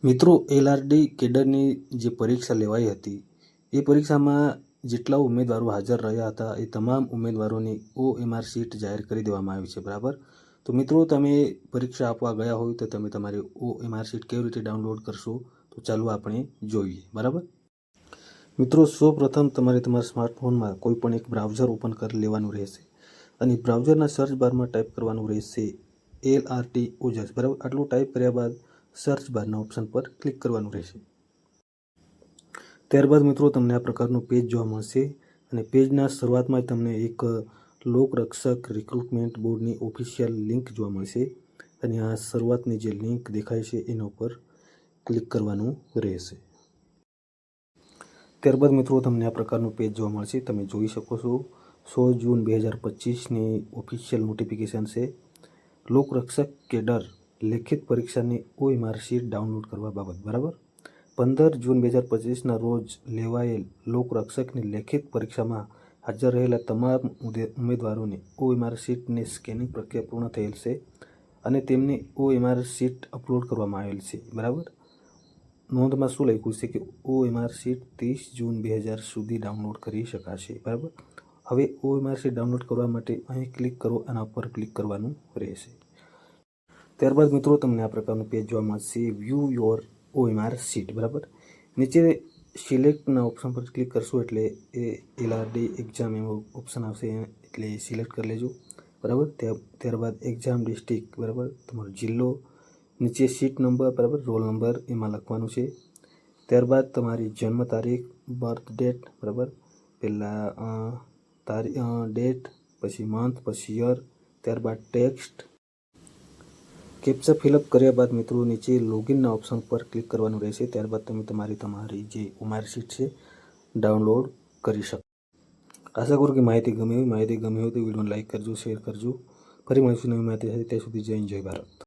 મિત્રો, એલઆરડી કેડરની જે પરીક્ષા લેવાઈ હતી એ પરીક્ષામાં જેટલા ઉમેદવારો હાજર રહ્યા હતા એ તમામ ઉમેદવારોની OMR શીટ જાહેર કરી દેવામાં આવી છે. બરાબર. તો મિત્રો, તમે પરીક્ષા આપવા ગયા હોય તો તમે તમારી OMR શીટ કેવી રીતે ડાઉનલોડ કરશો તો ચાલો આપણે જોઈએ. બરાબર. મિત્રો, સૌપ્રથમ તમારે તમારા સ્માર્ટફોનમાં કોઈ પણ એક બ્રાઉઝર ઓપન કરી લેવાનું રહેશે અને બ્રાઉઝરના સર્ચ બારમાં ટાઈપ કરવાનું રહેશે LRT ઓજસ. બરાબર. આટલું ટાઈપ કર્યા બાદ સર્ચ બારના ઓપ્શન પર ક્લિક કરવાનું રહેશે. ત્યારબાદ મિત્રો તમને આ પ્રકારનું પેજ જોવા મળશે અને પેજના શરૂઆતમાં તમને એક લોકરક્ષક રિક્રુટમેન્ટ બોર્ડની ઓફિશિયલ લિંક જોવા મળશે અને આ શરૂઆતની જે લિંક દેખાય છે એના ઉપર ક્લિક કરવાનું રહેશે. ત્યારબાદ મિત્રો તમને આ પ્રકારનું પેજ જોવા મળશે. તમે જોઈ શકો છો 16 જૂન 2025ની ઓફિશિયલ નોટિફિકેશન છે. લોકરક્ષક કેડર લેખિત પરીક્ષાની OMR શીટ ડાઉનલોડ કરવા બાબત. બરાબર. 15 જૂન 2025ના રોજ લેવાયેલ લોકરક્ષકની લેખિત પરીક્ષામાં હાજર રહેલા તમામ ઉમેદવારોની OMR શીટની સ્કેનિંગ પ્રક્રિયા પૂર્ણ થયેલ છે અને તેમની OMR શીટ અપલોડ કરવામાં આવેલ છે. બરાબર. નોંધમાં શું લખ્યું છે કે OMR શીટ 30 જૂન 2000 સુધી ડાઉનલોડ કરી શકાશે. બરાબર. હવે OMR શીટ ડાઉનલોડ કરવા માટે અહીં ક્લિક કરો, આના પર ક્લિક કરવાનું રહેશે. ત્યારબાદ મિત્રો તમને આ પ્રકારનું પેજ જોવા મળશે વ્યૂ યોર OMR શીટ. બરાબર. નીચે સિલેક્ટના ઓપ્શન પર ક્લિક કરશો એટલે એ એલઆરડી એક્ઝામ એવો ઓપ્શન આવશે એટલે સિલેક્ટ કરી લેજો. બરાબર. ત્યારબાદ એક્ઝામ ડિસ્ટ્રિક્ટ. બરાબર. તમારો જિલ્લો, નીચે સીટ નંબર, બરાબર, રોલ નંબર એમાં લખવાનું છે. ત્યારબાદ તમારી જન્મ તારીખ, બર્થ ડેટ. બરાબર. પહેલાં ડેટ, પછી મંથ, પછી યર, ત્યારબાદ ટેક્સ્ટ. કેપ્ચા ફિલઅપ કર્યા બાદ મિત્રો નીચે લોગિનના ઓપ્શન પર ક્લિક કરવાનું રહેશે. ત્યારબાદ તમે તમારી જે OMR શીટ છે ડાઉનલોડ કરી શકો. આશા કરું કે માહિતી ગમી હોય તો વિડીયોને લાઈક કરજો, શેર કરજો. ફરી મળીશું નવી માહિતી સાથે. ત્યાં સુધી જય હિન્દ, જય ભારત.